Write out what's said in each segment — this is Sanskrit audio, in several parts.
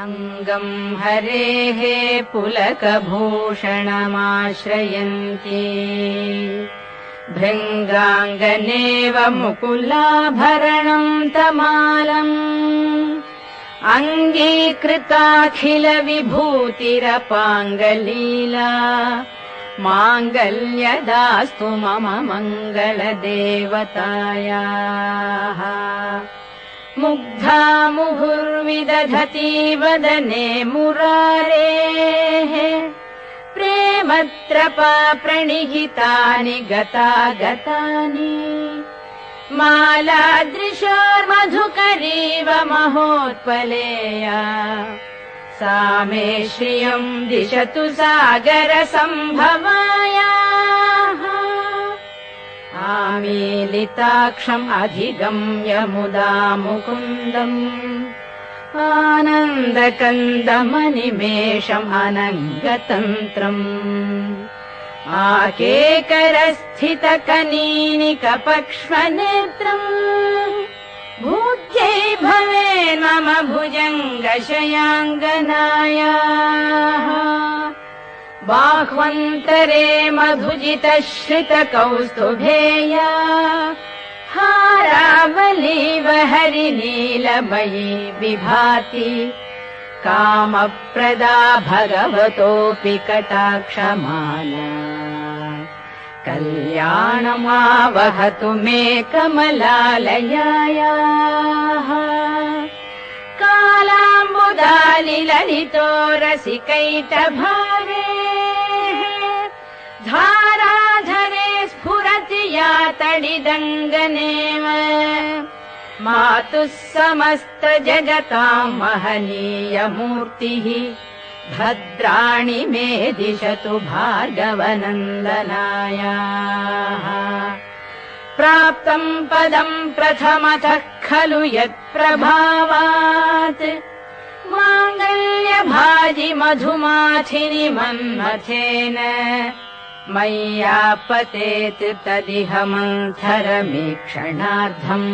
अङ्गम् हरेः पुलकभूषणमाश्रयन्ती भृङ्गाङ्गनेव मुकुलाभरणम् तमालम् अङ्गीकृताखिलविभूतिरपाङ्गलीला माङ्गल्यदास्तु मम मङ्गलदेवतायाः मुग्धा मुहुर्विदधती वदने मुरारेः प्रेमत्रपा प्रणिहितानि गतागतानि मालादृशोर्मधुकरीव महोत्पलेया सा मे श्रियम् दिशतु सागरसम्भवायाः आमीलिताक्षम् अधिगम्य मुदा मुकुन्दम् आनन्दकन्दमनिमेषम् अनङ्गतन्त्रम् आकेकरस्थितकनीनिकपक्ष्मनेत्रम् भूत्यै भवेन् मम भुजङ्गशयाङ्गनायाः बाह्वन्तरे मधुजितश्रितकौस्तुभेया हारावलीव हरिनीलमयी विभाति कामप्रदा भगवतोऽपि कटाक्षमाला कल्याणमावहतु मे कमलालयायाः कालाम्बुदालिललितो रसिकैटभावे धाराधरे स्फुरति या तडिदङ्गनेव मातुः समस्तजगताम् महनीयमूर्तिः भद्राणि मे दिशतु भार्गवनन्दनायाः प्राप्तम् पदम् प्रथमतः खलु यत्प्रभावात् माङ्गल्यभाजि मधुमाथिनि मन्मथेन मय्यापतेत् तदिह मन्थरमीक्षणार्थम्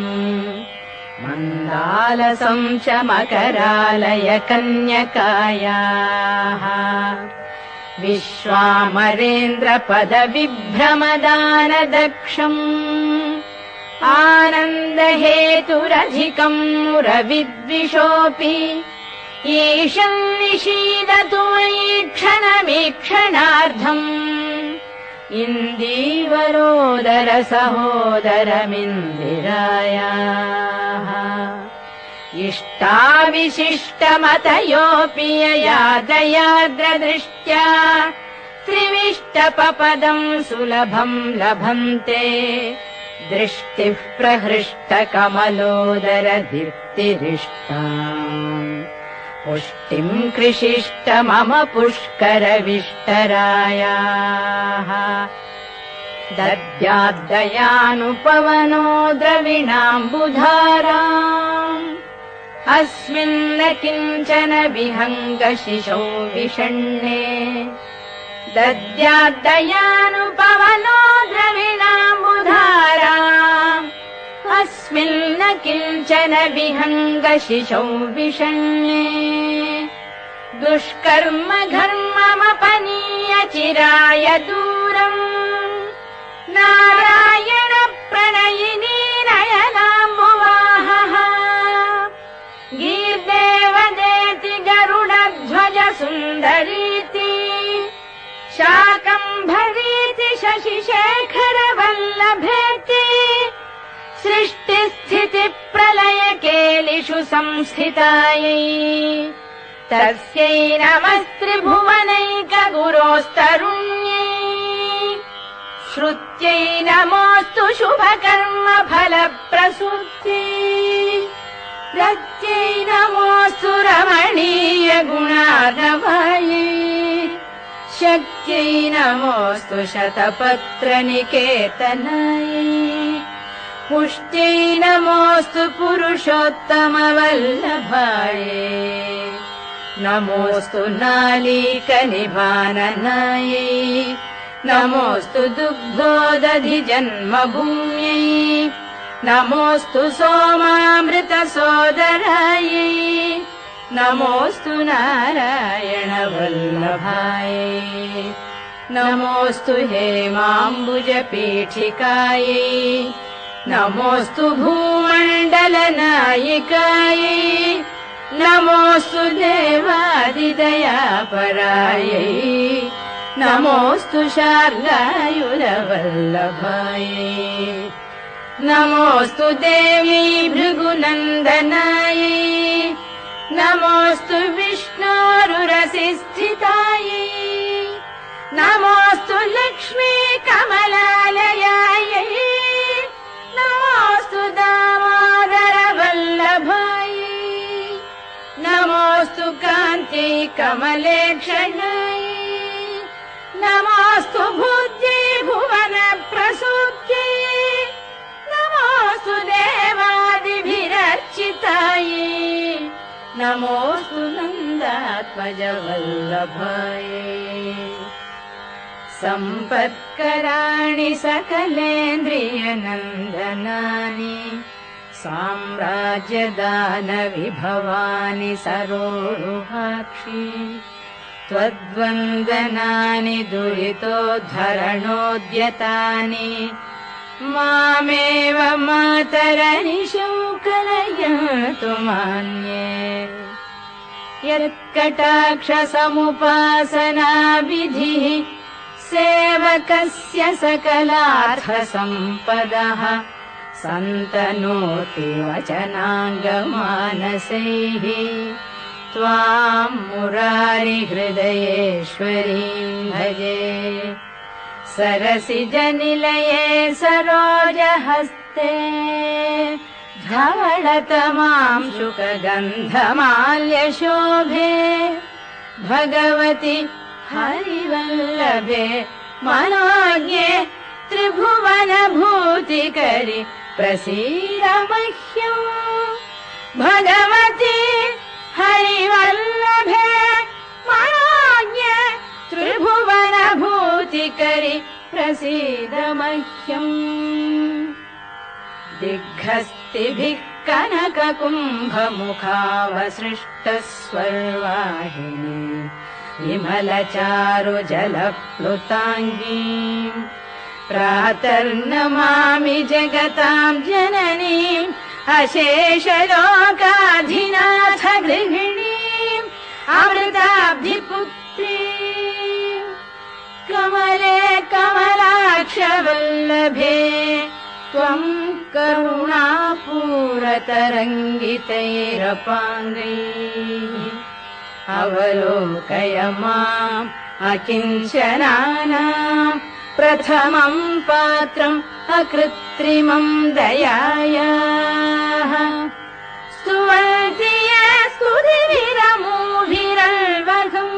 मन्दालसम् च मकरालय कन्यकायाः विश्वामरेन्द्रपदविभ्रमदानदक्षम् आनन्दहेतुरधिकम् मुरविद्विषोऽपि ईशम् निषीदतु क्षणमीक्षणार्थम् इन्दीवरोदर सहोदरमिन्दिरायाः इष्टाविशिष्टमतयोऽपि यया दयार्द्रदृष्ट्या त्रिविष्टपपदम् सुलभम् लभन्ते दृष्टिः प्रहृष्टकमलोदर दीप्तिरिष्टाम् पुष्टिम् कृषिष्ट मम पुष्करविष्टरायाः दद्याद्दयानुपवनो द्रविणाम्बुधाराम् अस्मिन्न किञ्चन विहङ्गशिशौ विषण्णे दद्याद्दयानुपवनो द्रविणाम्बुधाराम् अस्मिन्न किञ्चन विहङ्गशिशौ विषण्णे दुष्कर्म घर्ममपनीय चिराय दूरम् नारायण प्रणयिनी नयनाम्बुवाहः गीर्देवदेति गरुडध्वज सुन्दरीति शाकम्भरीति शशिशेखर वल्लभेति सृष्टिस्थितिप्रलयकेलिषु संस्थितायै तस्यै नमस्त्रिभुवनैकगुरोस्तरुण्यै श्रुत्यै नमोऽस्तु शुभकर्मफलप्रसूत्यै रत्यै नमोऽस्तु रमणीयगुणार्णवायै शक्त्यै नमोऽस्तु शतपत्रनिकेतनायै पुष्ट्यै नमोऽस्तु पुरुषोत्तमवल्लभायै नमोऽस्तु नालीकनिभाननायै नमोऽस्तु दुग्धोदधिजन्मभूम्यै नमोऽस्तु सोमामृतसोदरायै नमोऽस्तु नारायण वल्लभायै नमोऽस्तु हेमाम्बुजपीठिकायै नमोऽस्तु भूमण्डलनायिकायै नमोऽस्तु देवादिदयापरायै नमोऽस्तु शार्ङ्गायुधवल्लभायै नमोऽस्तु देवी भृगुनन्दनायै नमोऽस्तु विष्णोरुरसिस्थितायै नमोऽस्तु लक्ष्मी कमलालयायै नमोऽस्तु दामोदर वल्लभायै नमोऽस्तु कान्त्यै कमलेक्षणायै नमोऽस्तु भूत्यै भुवन प्रसूत्यै नमोऽस्तु देवादिभिरर्चितायै नमोऽस्तु नन्दात्मज वल्लभायै सम्पत्कराणि सकलेन्द्रियनन्दनानि साम्राज्यदानविभवानि सरोरुहाक्षि त्वद्वन्दनानि दुरितोद्धरणोद्यतानि मामेव मातरनिशौ कलयन्तु मान्ये यत्कटाक्षसमुपासनाविधिः सेवकस्य सकलार्थसम्पदः सन्तनोति वचनाङ्गमानसैः त्वाम् मुरारिहृदयेश्वरीम् भजे सरसिजनिलये सरोजहस्ते धवलतमाम् शुकगन्धमाल्यशोभे भगवति हरिवल्लभे मनोज्ञे त्रिभुवनभूतिकरि प्रसीद मह्यम् भगवति हरिवल्लभे मनोज्ञे त्रिभुवनभूतिकरि प्रसीद मह्यम् दिग्हस्तिभिः कनककुम्भमुखावसृष्टस्वर्वाहिनी विमलचारुजलप्लुताङ्गी प्रातर्नमामि जगताम् जननीम् अशेषलोकाधिनाथ गृहिणीम् अमृताब्धिपुत्री कमले कमलाक्षवल्लभे त्वम् करुणापूरतरङ्गितैरपाङ्गैः अवलोकय माम् अकिञ्चनानाम् प्रथमम् पात्रम् अकृत्रिमम् दयायाः स्तुवन्ति ये स्तुतिभिरमूभिरल्वघम्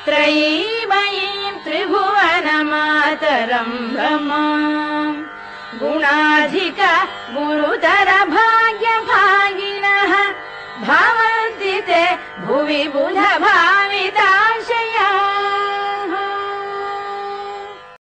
त्रयीमयीम् त्रिभुवनमातरम् रमाम् गुणाधिक गुरुतर भाग्यभागिनः भवन्ति ते भुवि बुधभा